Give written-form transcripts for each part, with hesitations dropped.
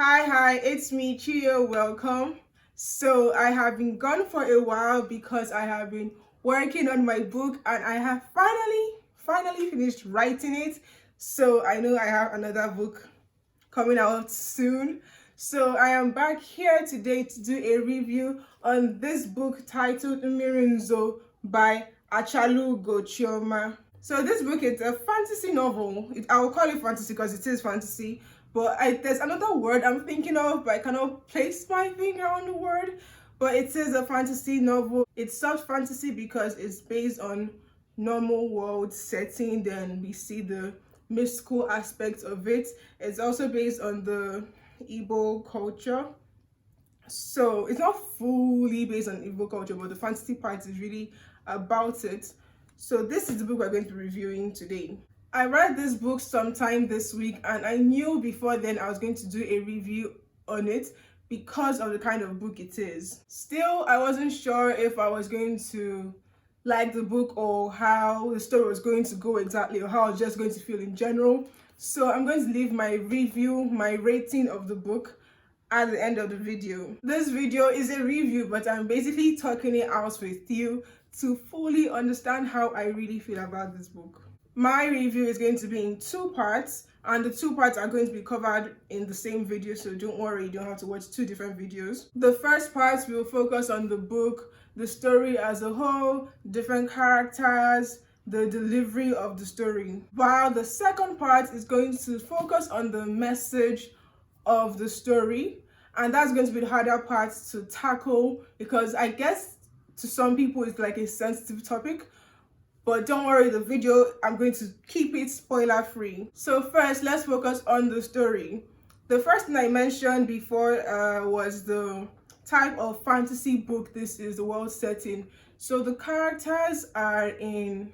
Hi, it's me, Chio. Welcome. So, I have been gone for a while because I have been working on my book and I have finally finished writing it. So, I know I have another book coming out soon. So, I am back here today to do a review on this book titled Mmirinzo by Achalugo Chioma. So this book is a fantasy novel. I will call it fantasy because it is fantasy. But there's another word I'm thinking of, but I cannot place my finger on the word. But it is a fantasy novel. It's soft fantasy because it's based on normal world setting. Then we see the mystical aspects of it. It's also based on the Igbo culture. So it's not fully based on Igbo culture, but the fantasy part is really about it. So this is the book we're going to be reviewing today. I read this book sometime this week and I knew before then I was going to do a review on it because of the kind of book it is. Still, I wasn't sure if I was going to like the book or how the story was going to go exactly or how I was just going to feel in general. So I'm going to leave my review, my rating of the book at the end of the video. This video is a review, but I'm basically talking it out with you to fully understand how I really feel about this book. My review is going to be in two parts, and the two parts are going to be covered in the same video, so don't worry, you don't have to watch two different videos. The first part will focus on the book, the story as a whole, different characters, the delivery of the story, while the second part is going to focus on the message of the story, and that's going to be the harder part to tackle because I guess to some people it's like a sensitive topic. But don't worry, the video, I'm going to keep it spoiler free. So first, let's focus on the story. The first thing I mentioned before was the type of fantasy book this is, the world setting. So the characters are in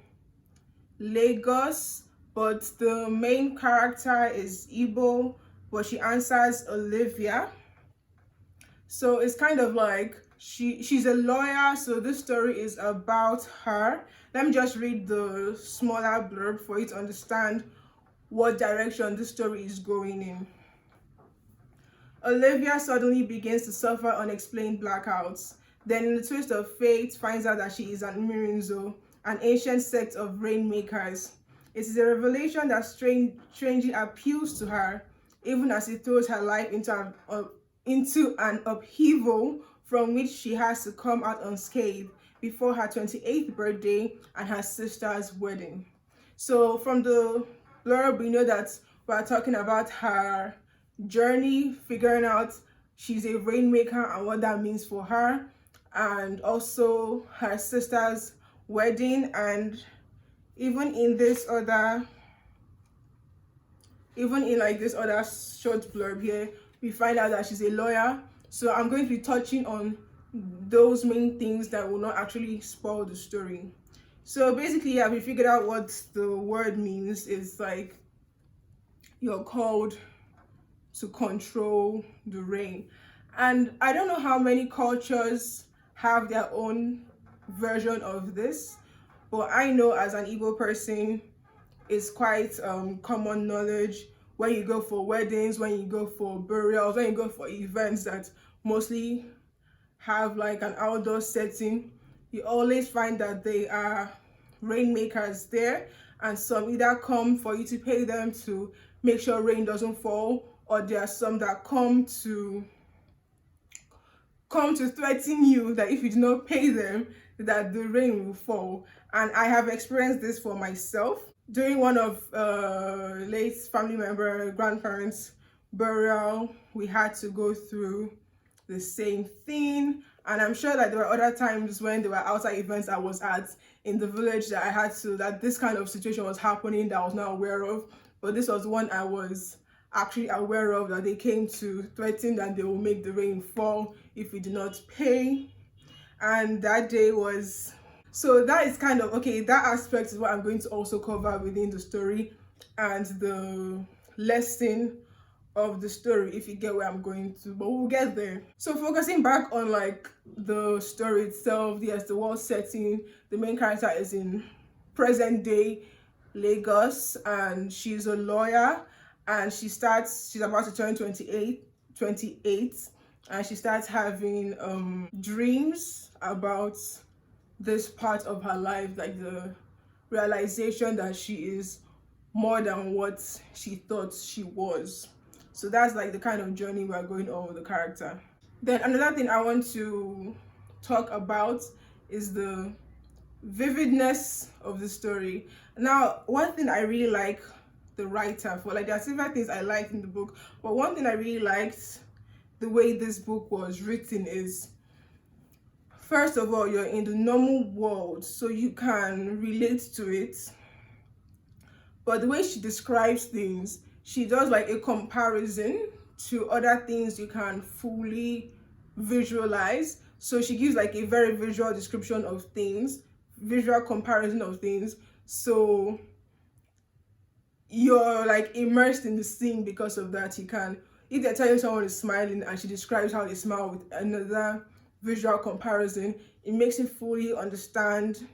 Lagos, but the main character is Igbo, but she answers Olivia. So it's kind of like she's a lawyer, so this story is about her. Let me just read the smaller blurb for you to understand what direction this story is going in. Olivia suddenly begins to suffer unexplained blackouts. Then, in the twist of fate, finds out that she is an Mmirinzo, an ancient sect of rainmakers. It is a revelation that strangely appeals to her, even as it throws her life into an upheaval from which she has to come out unscathed before her 28th birthday and her sister's wedding. So from the blurb, we know that we're talking about her journey, figuring out she's a rainmaker and what that means for her, and also her sister's wedding. And even in this other short blurb here, we find out that she's a lawyer. So I'm going to be touching on those main things that will not actually spoil the story. So basically, we figured out what the word means. It's like you're called to control the rain. And I don't know how many cultures have their own version of this, but I know as an Igbo person, it's quite common knowledge when you go for weddings, when you go for burials, when you go for events that mostly have like an outdoor setting, you always find that they are rainmakers there, and some either come for you to pay them to make sure rain doesn't fall, or there are some that come to threaten you that if you do not pay them, that the rain will fall. And I have experienced this for myself. During one of late family member grandparents' burial, we had to go through the same thing, and I'm sure that there were other times when there were outside events I was at in the village that this kind of situation was happening that I was not aware of. But this was one I was actually aware of, that they came to threaten that they will make the rain fall if we do not pay. And that day was, so that is kind of okay, that aspect is what I'm going to also cover within the story and the lesson of the story, if you get where I'm going to, but we'll get there. So focusing back on like the story itself, yes, the world setting, the main character is in present day Lagos, and she's a lawyer, and she's about to turn 28 28, and she starts having dreams about this part of her life, like the realization that she is more than what she thought she was. So that's like the kind of journey we're going on with the character. Then another thing I want to talk about is the vividness of the story. Now, one thing I really like the writer for, like there are several things I liked in the book, but one thing I really liked the way this book was written is, first of all, you're in the normal world, so you can relate to it. But the way she describes things, she does like a comparison to other things you can fully visualize. So she gives like a very visual description of things, visual comparison of things. So you're like immersed in the scene because of that. You can, if they're telling someone is smiling and she describes how they smile with another visual comparison, it makes you fully understand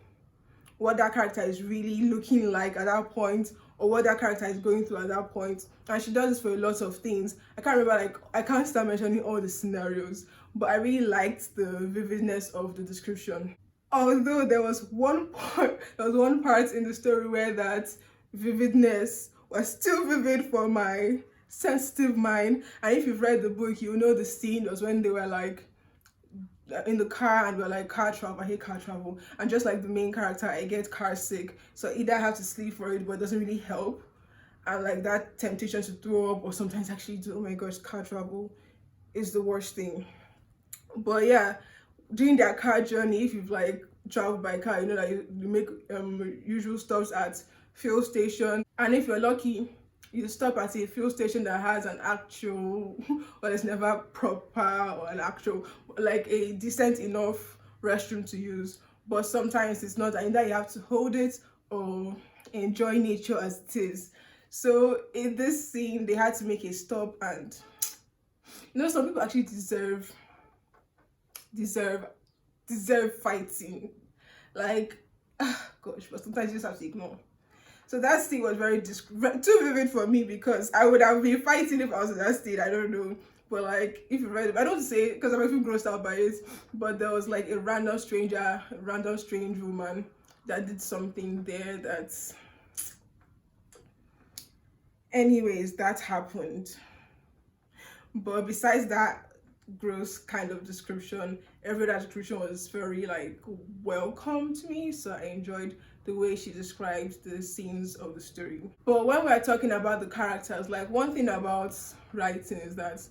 what that character is really looking like at that point, or what that character is going through at that point. And she does this for a lot of things. I can't remember, like I can't start mentioning all the scenarios, but I really liked the vividness of the description. Although there was one part in the story where that vividness was still vivid for my sensitive mind. And if you've read the book, you know the scene was when they were like in the car and we're like, car travel, I hate car travel, and just like the main character, I get car sick, so either I have to sleep for it, but it doesn't really help, and like that temptation to throw up or sometimes actually do, oh my gosh, car travel is the worst thing. But yeah, during their car journey, if you've like traveled by car, you know that you make usual stops at fuel station, and if you're lucky, you stop at a fuel station that has an actual, well, it's never proper, or an actual, like a decent enough restroom to use. But sometimes it's not, and either you have to hold it or enjoy nature as it is. So in this scene, they had to make a stop, and you know, some people actually deserve fighting. Like, gosh, but sometimes you just have to ignore. So that scene was very too vivid for me, because I would have been fighting if I was in that state. I don't know. But like, if you read it, I don't say it because I'm even grossed out by it, but there was like a random strange woman that did something there that's... Anyways, that happened. But besides that gross kind of description, every other description was very like welcome to me, so I enjoyed the way she describes the scenes of the story. But when we're talking about the characters, like one thing about writing is that,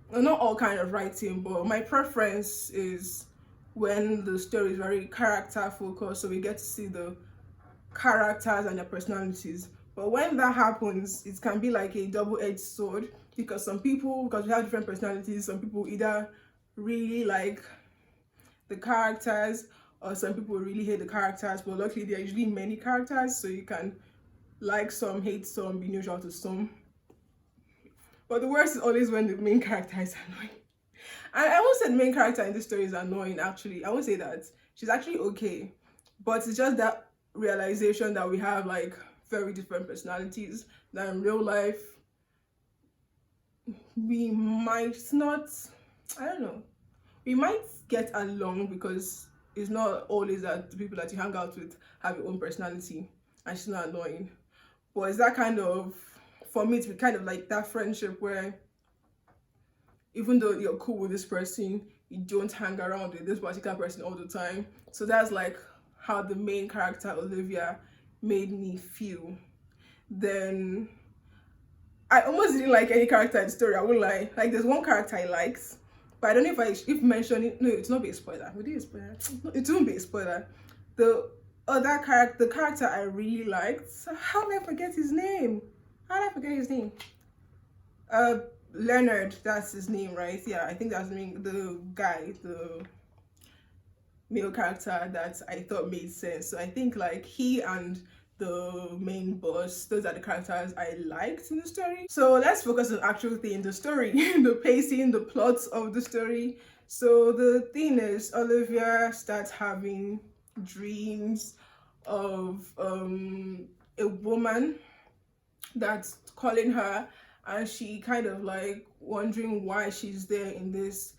well, not all kind of writing, but my preference is when the story is very character focused, so we get to see the characters and their personalities. But when that happens, it can be like a double-edged sword, because because we have different personalities, some people either really like the characters, or some people really hate the characters. But luckily there are usually many characters, so you can like some, hate some, be neutral to some. But the worst is always when the main character is annoying. And I won't say the main character in this story is annoying, actually. I won't say that. She's actually okay. But it's just that realization that we have like very different personalities, that in real life we might not, I don't know, we might get along, because it's not always that the people that you hang out with have your own personality and she's not annoying. But it's that kind of, for me, it's kind of like that friendship where even though you're cool with this person, you don't hang around with this particular person all the time. So that's like how the main character, Olivia, made me feel. Then I almost didn't like any character in the story, I won't lie. Like there's one character I liked, but I don't know if mentioning, no, it's not be a spoiler. Would it be a spoiler? It won't be a spoiler. The other character, the character I really liked, how did I forget his name? Leonard, that's his name, right? Yeah, I think that's the name. The guy, the male character that I thought made sense. So I think like he and the main boss, those are the characters I liked in the story. So let's focus on actual thing, the story, the pacing, the plots of the story. So the thing is, Olivia starts having dreams of a woman that's calling her, and she kind of like wondering why she's there in this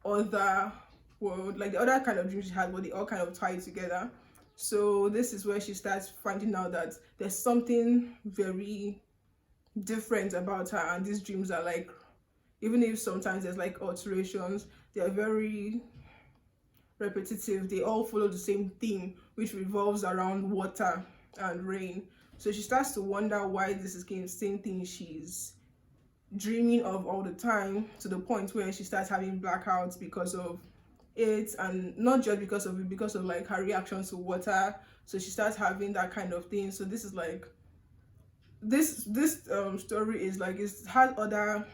other world, like the other kind of dreams she had, but they all kind of tie together. So this is where she starts finding out that there's something very different about her, and these dreams are like, even if sometimes there's like alterations, they are very repetitive. They all follow the same theme, which revolves around water and rain. So she starts to wonder why this is the same thing she's dreaming of all the time, to the point where she starts having blackouts because of it, and not just because of it, because of like her reaction to water. So she starts having that kind of thing. So this is like this story is like, it has other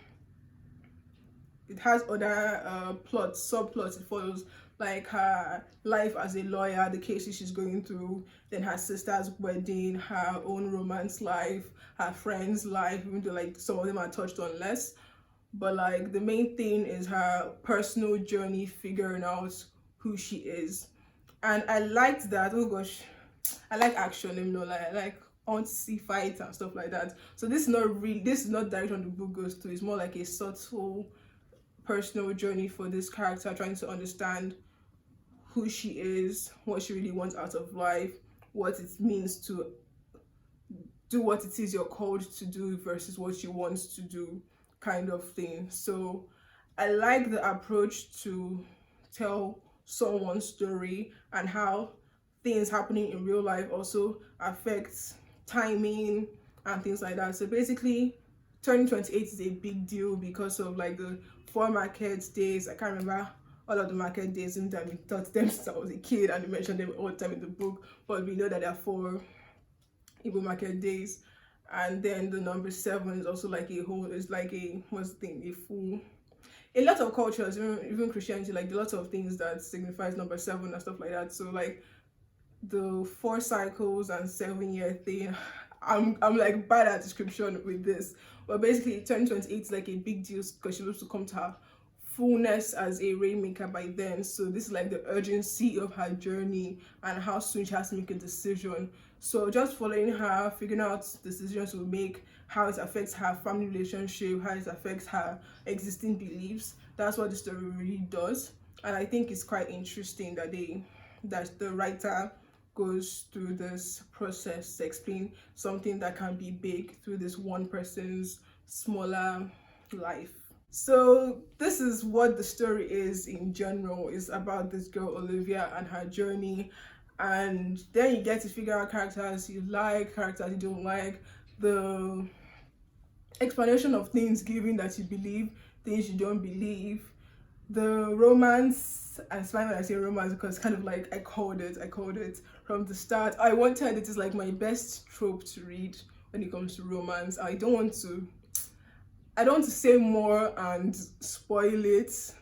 plots, subplots it follows, like her life as a lawyer, the cases she's going through, then her sister's wedding, her own romance life, her friends' life, even though like some of them are touched on less. But like the main thing is her personal journey figuring out who she is. And I liked that. Oh gosh, I like action, you know, like I like, I want to see fights and stuff like that. So this is not direct on the book goes to. It's more like a subtle personal journey for this character, trying to understand who she is, what she really wants out of life, what it means to do what it is you're called to do versus what you want to do, kind of thing. So I like the approach to tell someone's story, and how things happening in real life also affects timing and things like that. So basically, turning 28 is a big deal because of like the 4 market days. I can't remember all of the market days, and I taught them since I was a kid, and they mentioned them all the time in the book. But we know that there are 4 Igbo market days, and then the number 7 is also like a whole. It's like a, what's the thing? A full. A lot of cultures, even Christianity, like a lot of things that signifies number 7 and stuff like that. So like the 4 cycles and 7-year thing, I'm like bad at description with this, but basically turning 28 is like a big deal because she wants to come to her fullness as a rainmaker by then. So this is like the urgency of her journey and how soon she has to make a decision. So just following her, figuring out decisions to make, how it affects her family relationship, how it affects her existing beliefs. That's what the story really does. And I think it's quite interesting that the writer goes through this process to explain something that can be big through this one person's smaller life. So this is what the story is in general. It's about this girl Olivia and her journey, and then you get to figure out characters you like, characters you don't like, the explanation of things given that you believe, things you don't believe, the romance. And it's fine when I say romance because kind of like I called it from the start. I wanted it is like my best trope to read when it comes to romance. I don't want to say more and spoil it.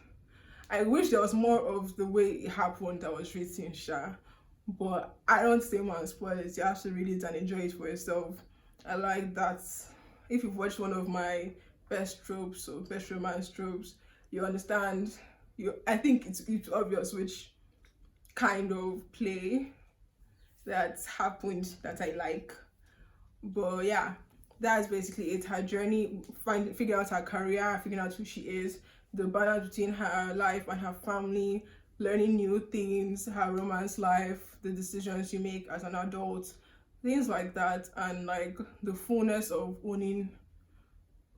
I wish there was more of the way it happened that was written, but I don't say more and spoil it. You have to read it and enjoy it for yourself. I like that. If you've watched one of my best tropes or best romance tropes, you understand. I think it's obvious which kind of play that happened that I like. But yeah, that's basically it. Her journey, figuring out her career, figuring out who she is, the balance between her life and her family, learning new things, her romance life, the decisions you make as an adult, things like that, and like the fullness of owning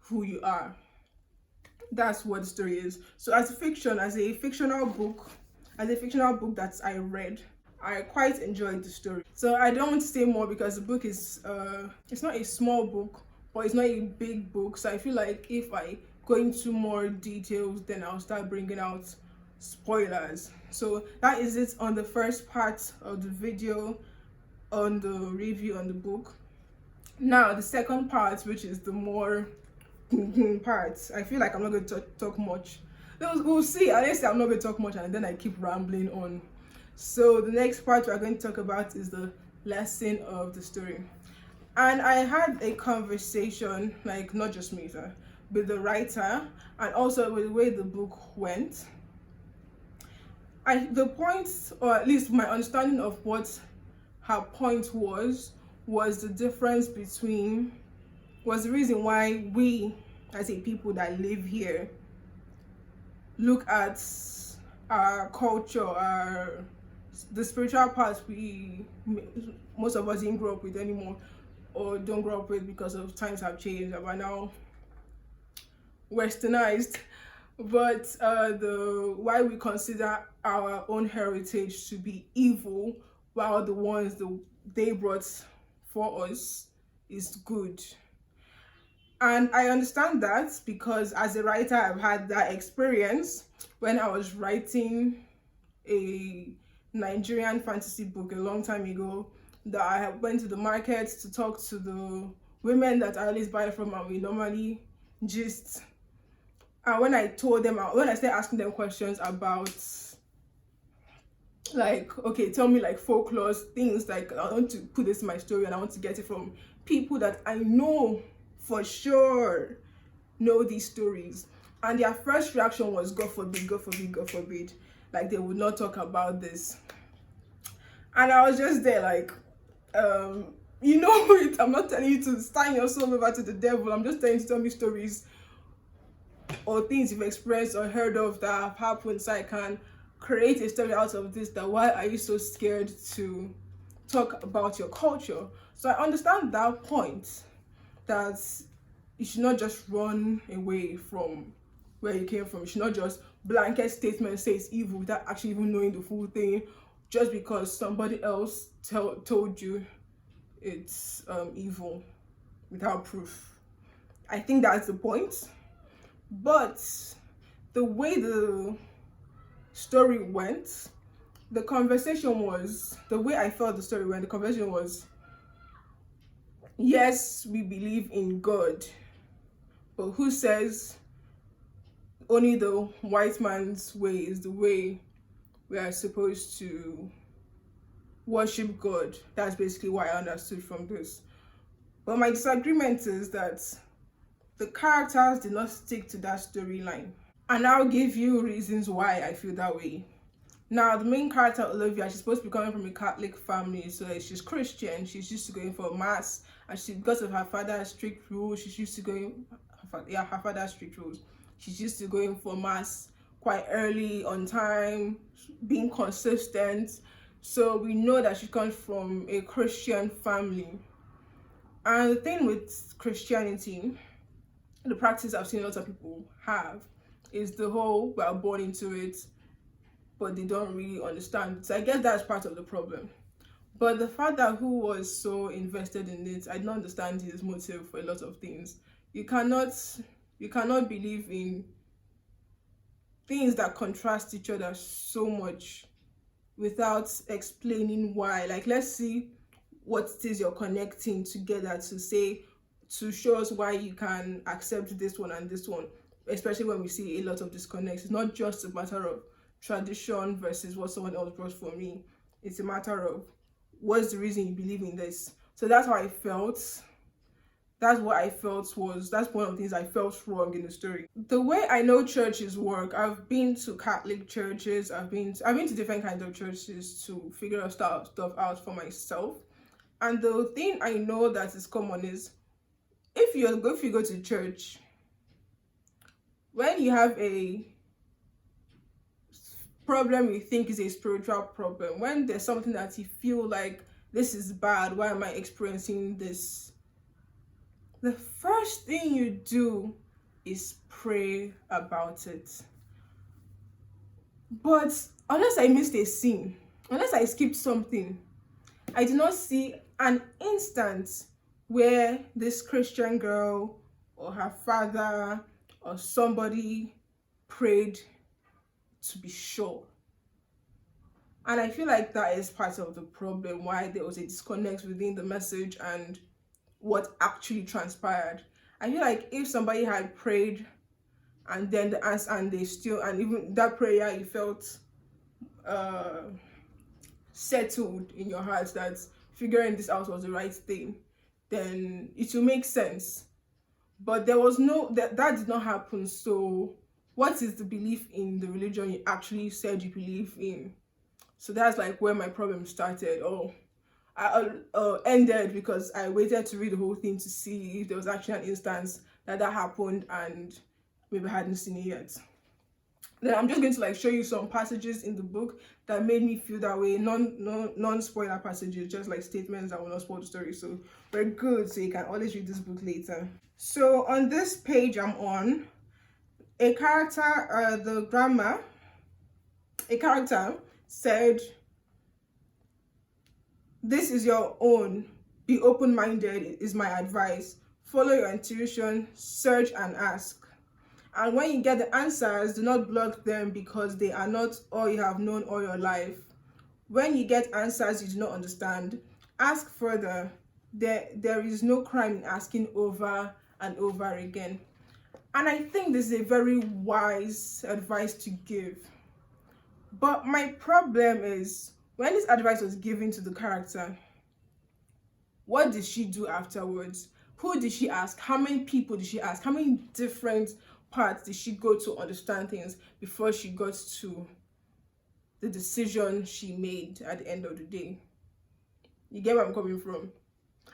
who you are. That's what the story is. So as a fictional book that I read, I quite enjoyed the story. So I don't want to say more because the book is it's not a small book, but it's not a big book. So I feel like if I go into more details, then I'll start bringing out spoilers. So that is it on the first part of the video on the review on the book. Now the second part, which is the more parts, I feel like I'm not going to talk much. We'll see. Honestly, I'm not going to talk much, and then I keep rambling on. So the next part we're going to talk about is the lesson of the story. And I had a conversation, like not just me, with the writer, and also with the way the book went. The point, or at least my understanding of what her point was the difference between, was the reason why we as a people that live here, look at our culture, the spiritual parts we most of us didn't grow up with anymore, or don't grow up with because of times have changed and we're now westernized. But the why we consider our own heritage to be evil, while the ones they brought for us is good. And I understand that because as a writer, I've had that experience when I was writing a Nigerian fantasy book a long time ago, that I went to the market to talk to the women that I always buy from, and we normally just, and when I told them, when I started asking them questions about, like, okay, tell me like folklore things, like I want to put this in my story and I want to get it from people that I know for sure know these stories, and their first reaction was, God forbid, God forbid, God forbid, like they would not talk about this. And I was just there like, you know, I'm not telling you to sign your soul over to the devil. I'm just telling you to tell me stories or things you've experienced or heard of that have happened, so I can create a story out of this. That why are you so scared to talk about your culture? So I understand that point, that you should not just run away from where you came from. You should not just blanket statement say it's evil without actually even knowing the full thing, just because somebody else told you it's evil without proof. I think that's the point. But the way the story went, the conversation was, the way I felt the story went, the conversation was, yes, we believe in God, but who says only the white man's way is the way we are supposed to worship God? That's basically what I understood from this. But my disagreement is that the characters did not stick to that storyline. And I'll give you reasons why I feel that way. Now, the main character, Olivia, she's supposed to be coming from a Catholic family, so she's Christian. She's used to going for mass, and because of her father's strict rules, she's used to going, her father's strict rules. She's used to going for mass quite early, on time, being consistent. So we know that she comes from a Christian family. And the thing with Christianity, the practice I've seen a lot of people have, is the whole we're born into it, but they don't really understand. So I guess that's part of the problem. But the father who was so invested in it, I don't understand his motive for a lot of things. You cannot believe in things that contrast each other so much without explaining why. Like, let's see what it is you're connecting together to show us why you can accept this one and this one, especially when we see a lot of disconnects. It's not just a matter of tradition versus what someone else brought for me. It's a matter of what's the reason you believe in this. So that's how I felt. That's what I felt that's one of the things I felt wrong in the story. The way I know churches work, I've been to Catholic churches, I've been to different kinds of churches to figure out stuff out for myself. And the thing I know that is common is, if you go to church, when you have a problem you think is a spiritual problem, when there's something that you feel like, this is bad, why am I experiencing this, the first thing you do is pray about it. But unless I missed a scene, unless I skipped something, I did not see an instance where this Christian girl or her father or somebody prayed to be sure. And I feel like that is part of the problem, why there was a disconnect within the message and what actually transpired. I feel like if somebody had prayed and then the answer, and they still, and even that prayer you felt settled in your heart that figuring this out was the right thing, then it will make sense. But there was no, that did not happen. So what is the belief in the religion you actually said you believe in? So that's like where my problem started. I ended because I waited to read the whole thing to see if there was actually an instance that happened and maybe hadn't seen it yet. Then I'm just going to like show you some passages in the book that made me feel that way. Non-spoiler passages, just like statements that will not spoil the story. So we're good. So you can always read this book later. So on this page I'm on, a character, the grandma, a character said, "This is your own. Be open-minded is my advice. Follow your intuition, search and ask. And when you get the answers, do not block them because they are not all you have known all your life. When you get answers you do not understand, ask further. There is no crime in asking over and over again." And I think this is a very wise advice to give. But my problem is, when this advice was given to the character, what did she do afterwards? Who did she ask? How many people did she ask? How many different parts did she go to understand things before she got to the decision she made at the end of the day? You get where I'm coming from?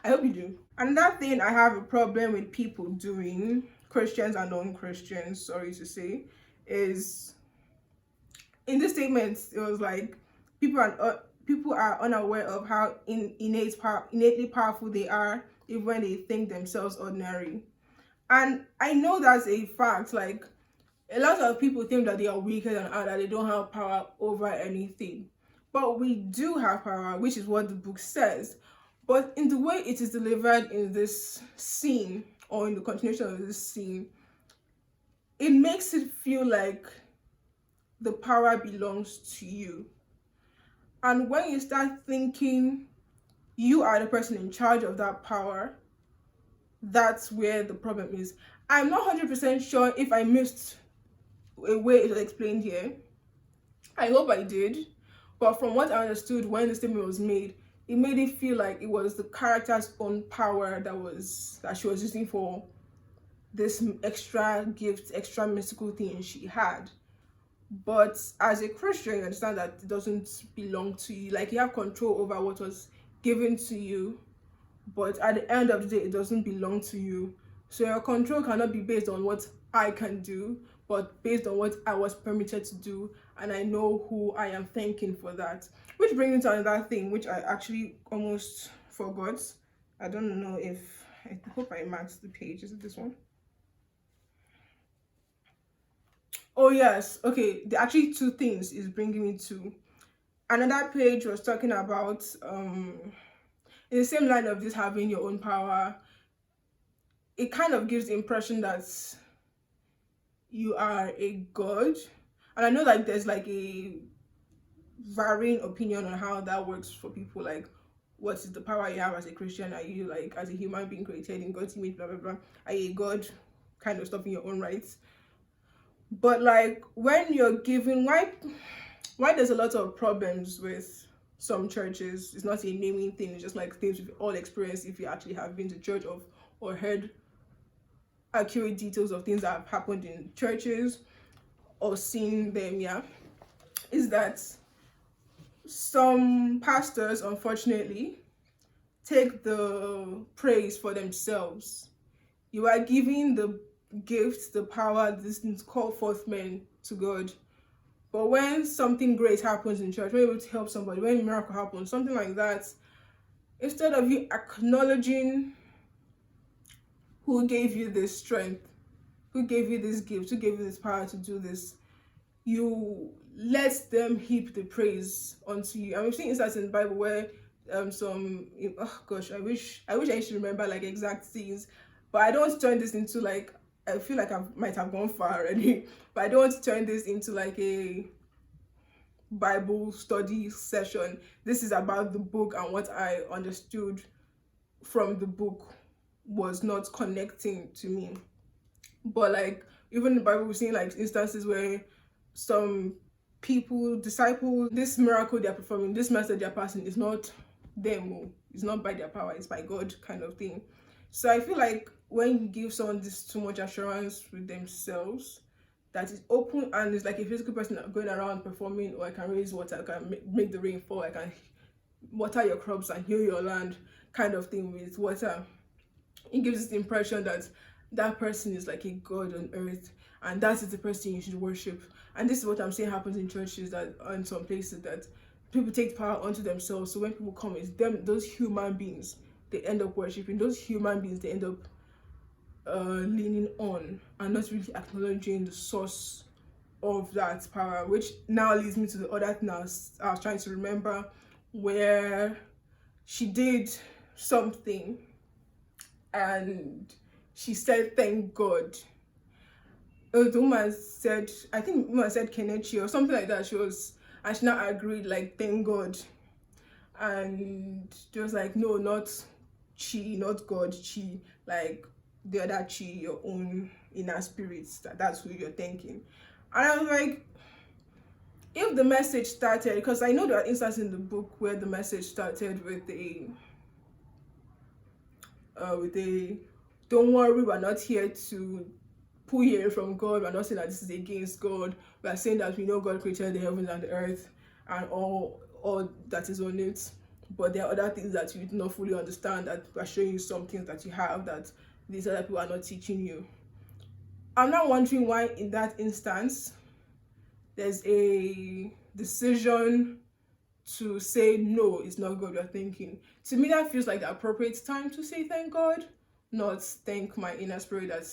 I hope you do. Another thing I have a problem with people doing, Christians and non-Christians, sorry to say, is in this statement it was like people are unaware of how innately powerful they are, even when they think themselves ordinary. And I know that's a fact. Like, a lot of people think that they are weaker than others, that they don't have power over anything. But we do have power, which is what the book says. But in the way it is delivered in this scene, or in the continuation of this scene, it makes it feel like the power belongs to you. And when you start thinking you are the person in charge of that power, that's where the problem is. I'm not 100% sure if I missed a way it was explained here. I hope I did. But from what I understood when the statement was made, it made it feel like it was the character's own power that she was using for this extra gift, extra mystical thing she had. But as a Christian, you understand that it doesn't belong to you. Like, you have control over what was given to you, but at the end of the day, it doesn't belong to you. So your control cannot be based on what I can do, but based on what I was permitted to do, and I know who I am thanking for that. Which brings me to another thing, which I actually almost forgot. I don't know if, I hope I marked the page. Is it this one? Oh yes, okay. The actually two things is bringing me to another page was talking about in the same line of this having your own power. It kind of gives the impression that you are a god, and I know like there's like a varying opinion on how that works for people. Like, what is the power you have as a Christian? Are you like, as a human being created in God's image, blah blah blah? Are you a god, kind of stuff in your own rights? But like, when you're given, why there's a lot of problems with some churches, it's not a naming thing, it's just like things we've all experienced if you actually have been to church or heard accurate details of things that have happened in churches or seen them, yeah, is that some pastors, unfortunately, take the praise for themselves. You are giving the gift, the power, this thing to call forth men to God. But when something great happens in church, when you're able to help somebody, when a miracle happens, something like that, instead of you acknowledging who gave you this strength, who gave you this gift, who gave you this power to do this, you let them heap the praise onto you. And we've seen instances in the Bible where oh gosh, I wish I used to remember like exact things, but I don't turn this into like, I feel like I might have gone far already, but I don't turn this into like a Bible study session. This is about the book, and what I understood from the book was not connecting to me. But like, even in the Bible, we've seen like instances where some people, disciples, this miracle they're performing, this message they're passing is not them, it's not by their power, it's by God, kind of thing. So I feel like when you give someone this too much assurance with themselves, that is open and it's like a physical person going around performing, or I can raise water, I can make the rain fall, I can water your crops and heal your land, kind of thing with water. It gives the impression that that person is like a god on earth, and that is the person you should worship. And this is what I'm saying happens in churches, that in some places that people take power onto themselves. So when people come, it's them, those human beings they end up worshiping, those human beings they end up leaning on, and not really acknowledging the source of that power. Which now leads me to the other thing I was trying to remember, where she did something and she said thank God. The woman said, I think the woman said Kenichi or something like that. And she now agreed, like, thank God. And she was like, no, not Chi, not God, Chi, like the other Chi, your own inner spirits, that's who you're thanking. And I was like, if the message started, because I know there are instances in the book where the message started with a don't worry, we're not here to pull you from God, we're not saying that this is against God, we're saying that we know God created the heavens and the earth and all that is on it, but there are other things that you do not fully understand, that we're showing you some things that you have that these other people are not teaching you. I'm not wondering why in that instance there's a decision to say no, it's not God you're thinking. To me, that feels like the appropriate time to say thank God, not thank my inner spirit that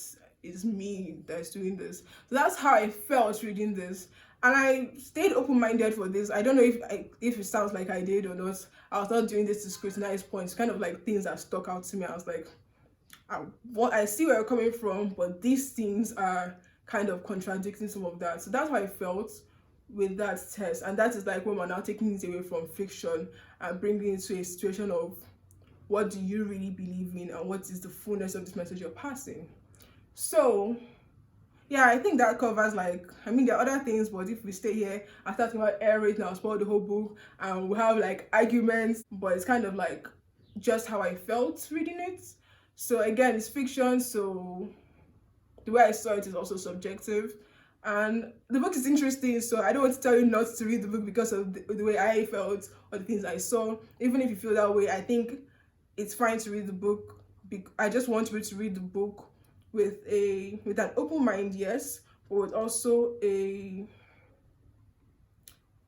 is me that's doing this. So that's how I felt reading this, and I stayed open-minded for this. I don't know if it sounds like I did or not. I was not doing this to scrutinize points, kind of like things that stuck out to me. I was like, I see where you're coming from, but these things are kind of contradicting some of that. So that's how I felt with that test. And that is like when we're now taking it away from fiction and bringing it to a situation of what do you really believe in and what is the fullness of this message you're passing. So yeah, I think that covers, like, I mean, there are other things, but if we stay here and start talking about air rating, I'll spoil the whole book and we'll have like arguments, but it's kind of like just how I felt reading it. So again, it's fiction, so the way I saw it is also subjective. And the book is interesting, so I don't want to tell you not to read the book because of the way I felt or the things I saw. Even if you feel that way, I think it's fine to read the book. I just want you to read the book with an open mind, yes, but with also an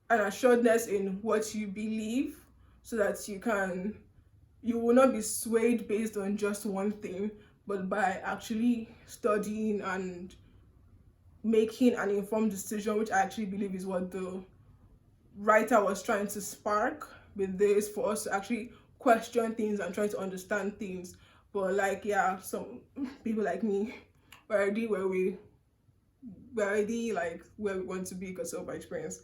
assuredness in what you believe, so that you will not be swayed based on just one thing, but by actually studying and making an informed decision, which I actually believe is what the writer was trying to spark with this, for us to actually question things and try to understand things. But like, yeah, some people like me we're already like where we want to be because of our experience.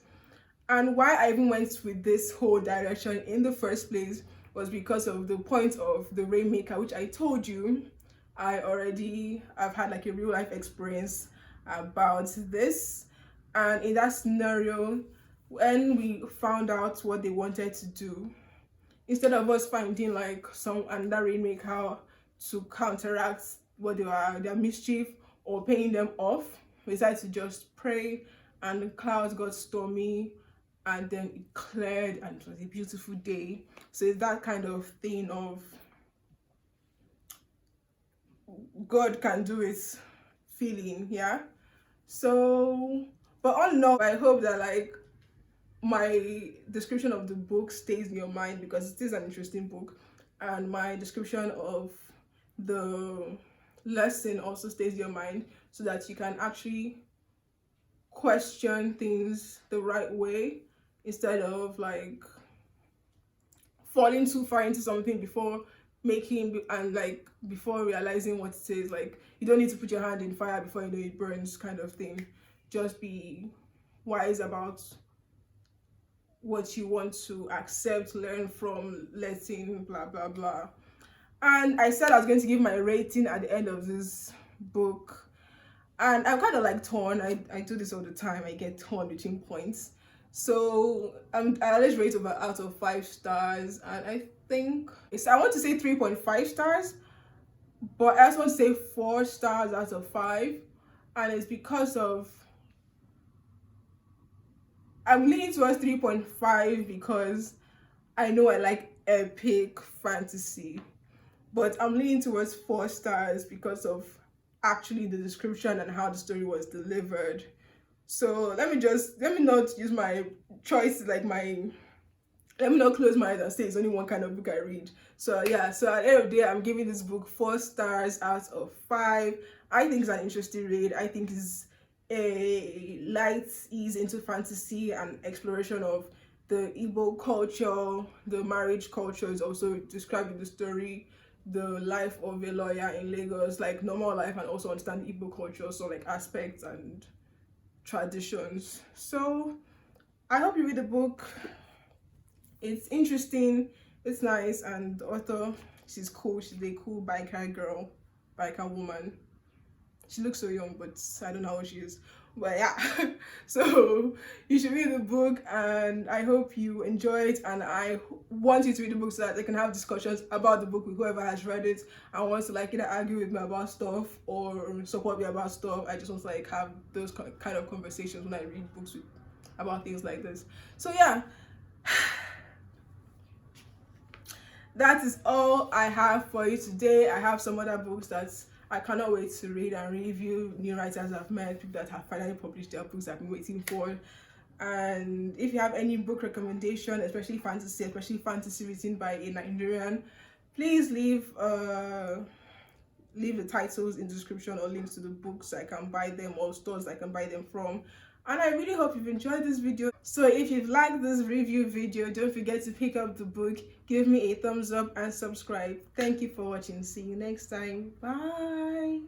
And why I even went with this whole direction in the first place was because of the point of the Rainmaker, which I told you I've had like a real life experience about this. And in that scenario, when we found out what they wanted to do, instead of us finding like another Rainmaker to counteract what their mischief or paying them off, we decided to just pray, and the clouds got stormy, and then it cleared and it was a beautiful day. So it's that kind of thing of God can do it feeling, yeah. So, but all in all, I hope that like my description of the book stays in your mind, because it is an interesting book, and my description of the lesson also stays in your mind, so that you can actually question things the right way, instead of like falling too far into something before realizing what it is. Like, you don't need to put your hand in fire before you know it burns, kind of thing. Just be wise about what you want to accept, learn from, letting blah blah blah. And I said I was going to give my rating at the end of this book, and I'm kind of like torn. I do this all the time. I get torn between points. So I always rate out of 5 stars, and I think I want to say 3.5 stars, but I also want to say 4 stars out of 5, and it's because of I'm leaning towards 3.5 because I know I like epic fantasy, but I'm leaning towards 4 stars because of actually the description and how the story was delivered. So let me not use my choice like my let me not close my eyes and say it's only one kind of book I read. So yeah, so at the end of the day, I'm giving this book 4 stars out of 5. I think it's an interesting read. I think it's a light ease into fantasy and exploration of the Igbo culture. The marriage culture is also described in the story. The life of a lawyer in Lagos, like normal life, and also understand Igbo culture, so like aspects and traditions. So I hope you read the book. It's interesting, it's nice, and the author, she's cool. She's a cool biker girl, biker woman. She looks so young, but I don't know how she is. But yeah, so you should read the book, and I hope you enjoy it. And I want you to read the book so that they can have discussions about the book with whoever has read it and wants to like either argue with me about stuff or support me about stuff. I just want to like have those kind of conversations when I read books about things like this. So yeah, that is all I have for you today. I have some other books that I cannot wait to read and review. New writers I've met, people that have finally published their books I've been waiting for. And if you have any book recommendation, especially fantasy written by a Nigerian, please leave the titles in the description or links to the books so I can buy them, or stores I can buy them from. And I really hope you've enjoyed this video. So if you've liked this review video, don't forget to pick up the book, give me a thumbs up and subscribe. Thank you for watching. See you next time. Bye.